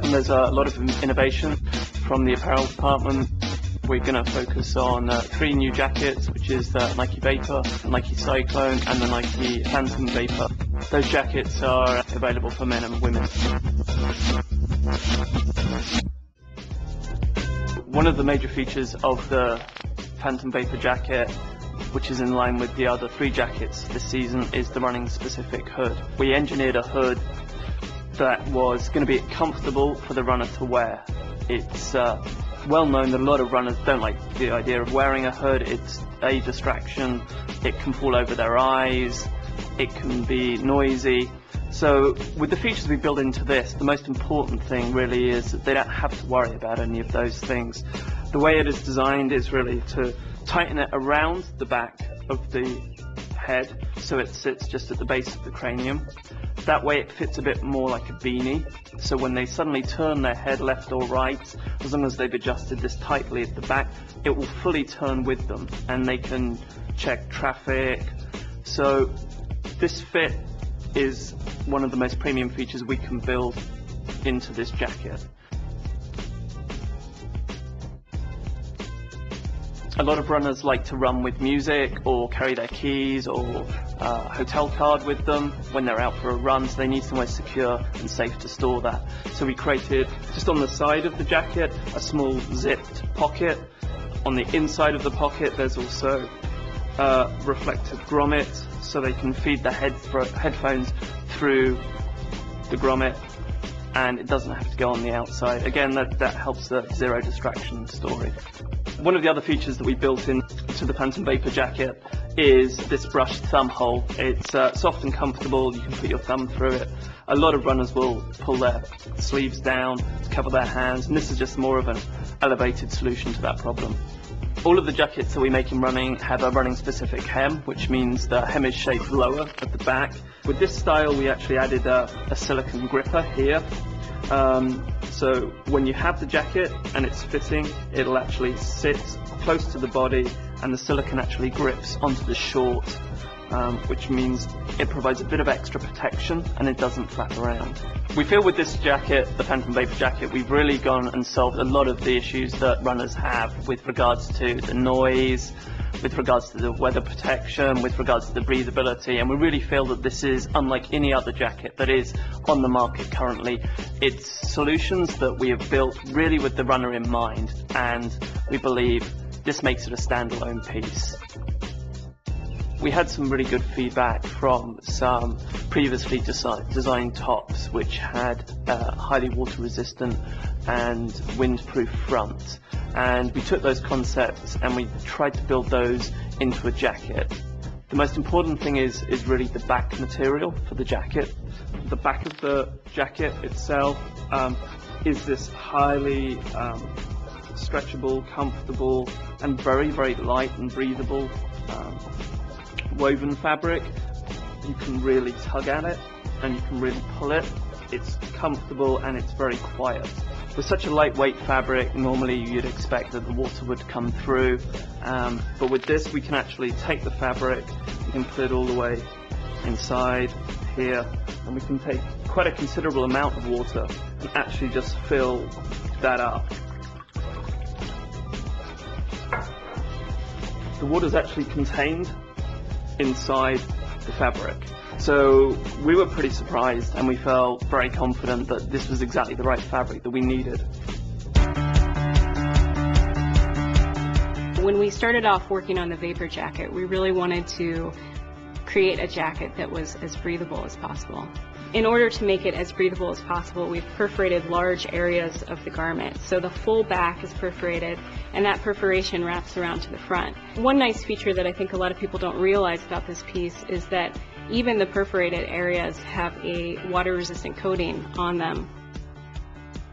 welcome. There's a lot of innovation from the apparel department. We're going to focus on 3 new jackets, which is the Nike Vapor, Nike Cyclone and the Nike Phantom Vapor. Those jackets are available for men and women. One of the major features of the Phantom Vapor jacket, which is in line with the other 3 jackets this season, is the running specific hood. We engineered a hood that was going to be comfortable for the runner to wear. It's well known that a lot of runners don't like the idea of wearing a hood. It's a distraction, it can fall over their eyes, it can be noisy. So with the features we build into this, the most important thing really is that they don't have to worry about any of those things. The way it is designed is really to tighten it around the back of the head so it sits just at the base of the cranium. That way it fits a bit more like a beanie, so when they suddenly turn their head left or right, as long as they've adjusted this tightly at the back, it will fully turn with them and they can check traffic. So this fit is one of the most premium features we can build into this jacket. A lot of runners like to run with music or carry their keys or a hotel card with them when they're out for a run, so they need somewhere secure and safe to store that. So we created, just on the side of the jacket, a small zipped pocket. On the inside of the pocket there's also a reflective grommet, so they can feed the headphones through the grommet and it doesn't have to go on the outside. Again, that helps the zero distraction story. One of the other features that we built into the Phantom Vapor jacket is this brushed thumb hole. It's soft and comfortable, you can put your thumb through it. A lot of runners will pull their sleeves down to cover their hands, and this is just more of an elevated solution to that problem. All of the jackets that we make in running have a running specific hem, which means the hem is shaped lower at the back. With this style we actually added a silicone gripper here. So when you have the jacket and it's fitting, it'll actually sit close to the body and the silicone actually grips onto the short, which means it provides a bit of extra protection and it doesn't flap around. We feel with this jacket, the Phantom Vapor jacket, we've really gone and solved a lot of the issues that runners have with regards to the noise, with regards to the weather protection, with regards to the breathability, and we really feel that this is unlike any other jacket that is on the market currently. It's solutions that we have built really with the runner in mind, and we believe this makes it a standalone piece. We had some really good feedback from some previously designed tops which had highly water resistant and windproof front, and we took those concepts and we tried to build those into a jacket. The most important thing is really the back material for the jacket. The back of the jacket itself is this highly stretchable, comfortable and very, very light and breathable woven fabric. You can really tug at it and you can really pull it. It's comfortable and it's very quiet. With such a lightweight fabric, normally you'd expect that the water would come through, but with this we can actually take the fabric, we can put it all the way inside here, and we can take quite a considerable amount of water and actually just fill that up. The water is actually contained inside the fabric. So we were pretty surprised and we felt very confident that this was exactly the right fabric that we needed. When we started off working on the Vapor jacket, we really wanted to create a jacket that was as breathable as possible. In order to make it as breathable as possible, we've perforated large areas of the garment. So the full back is perforated and that perforation wraps around to the front. One nice feature that I think a lot of people don't realize about this piece is that even the perforated areas have a water-resistant coating on them.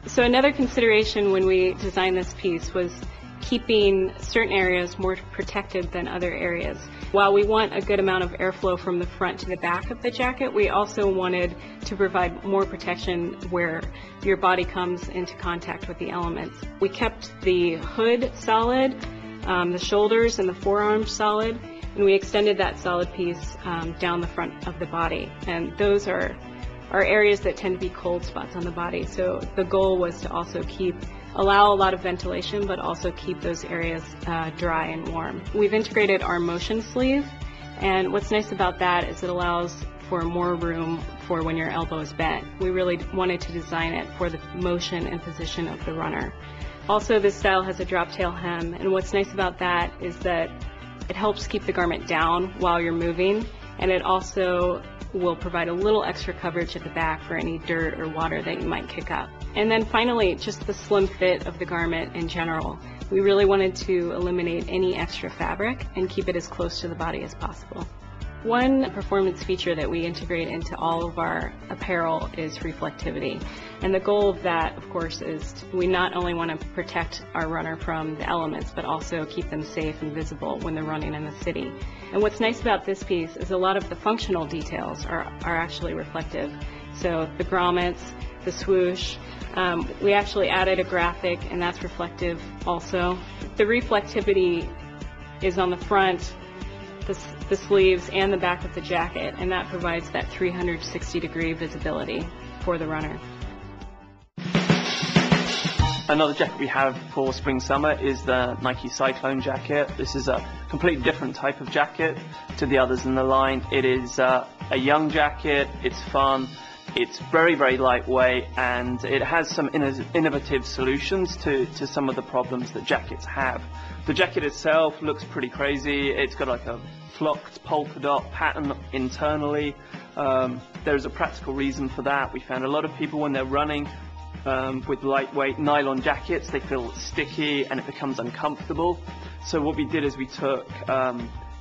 So another consideration when we designed this piece was keeping certain areas more protected than other areas. While we want a good amount of airflow from the front to the back of the jacket, we also wanted to provide more protection where your body comes into contact with the elements. We kept the hood solid, the shoulders and the forearms solid, and we extended that solid piece down the front of the body. And those are are areas that tend to be cold spots on the body. So the goal was to also allow a lot of ventilation, but also keep those areas dry and warm. We've integrated our motion sleeve, and what's nice about that is it allows for more room for when your elbow is bent. We really wanted to design it for the motion and position of the runner. Also, this style has a drop tail hem, and what's nice about that is that it helps keep the garment down while you're moving, and it also will provide a little extra coverage at the back for any dirt or water that you might kick up. And then finally, just the slim fit of the garment in general. We really wanted to eliminate any extra fabric and keep it as close to the body as possible. One performance feature that we integrate into all of our apparel is reflectivity. And the goal of that, of course, is we not only want to protect our runner from the elements, but also keep them safe and visible when they're running in the city. And what's nice about this piece is a lot of the functional details are actually reflective. So the grommets, the swoosh, we actually added a graphic, and that's reflective also. The reflectivity is on the front, the sleeves, and the back of the jacket, and that provides that 360-degree visibility for the runner. Another jacket we have for spring-summer is the Nike Cyclone jacket. This is a completely different type of jacket to the others in the line. It is a young jacket, it's fun, it's very, very lightweight, and it has some innovative solutions to some of the problems that jackets have. The jacket itself looks pretty crazy. It's got like a flocked polka dot pattern internally. There's a practical reason for that. We found a lot of people when they're running with lightweight nylon jackets, they feel sticky and it becomes uncomfortable. So what we did is we took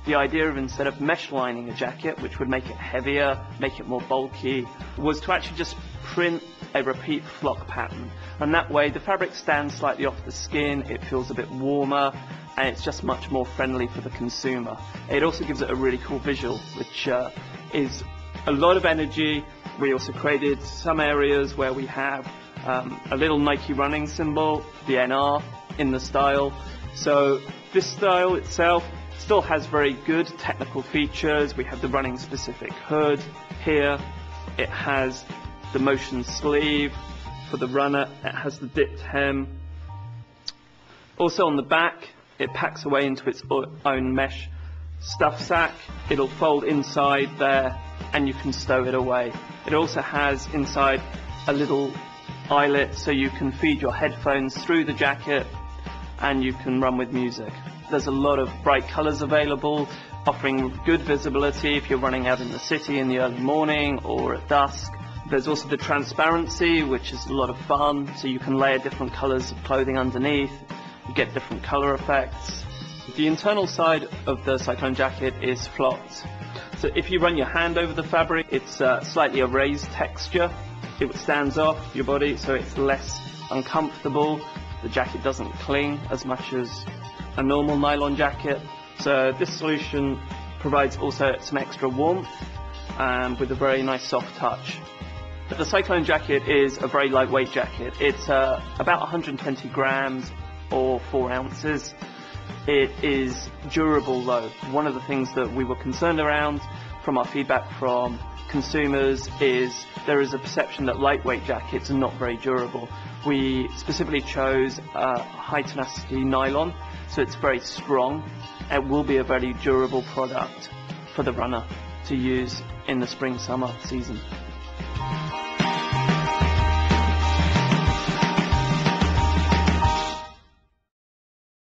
the idea of, instead of mesh lining a jacket, which would make it heavier, make it more bulky, was to actually just print a repeat flock pattern. And that way the fabric stands slightly off the skin, it feels a bit warmer, and it's just much more friendly for the consumer. It also gives it a really cool visual, which is a lot of energy. We also created some areas where we have a little Nike running symbol, the NR, in the style. So this style itself still has very good technical features. We have the running specific hood here. It has the motion sleeve for the runner. It has the dipped hem. Also on the back, it packs away into its own mesh stuff sack. It'll fold inside there and you can stow it away. It also has inside a little eyelet so you can feed your headphones through the jacket and you can run with music. There's a lot of bright colors available, offering good visibility if you're running out in the city in the early morning or at dusk. There's also the transparency, which is a lot of fun, so you can layer different colors of clothing underneath. You get different color effects. The internal side of the Cyclone jacket is flocked. So if you run your hand over the fabric, it's slightly a raised texture. It stands off your body, so it's less uncomfortable. The jacket doesn't cling as much as a normal nylon jacket. So this solution provides also some extra warmth with a very nice soft touch. The Cyclone jacket is a very lightweight jacket. It's about 120 grams or 4 ounces. It is durable though. One of the things that we were concerned around from our feedback from consumers is there is a perception that lightweight jackets are not very durable. We specifically chose high tenacity nylon, so it's very strong. It will be a very durable product for the runner to use in the spring-summer season.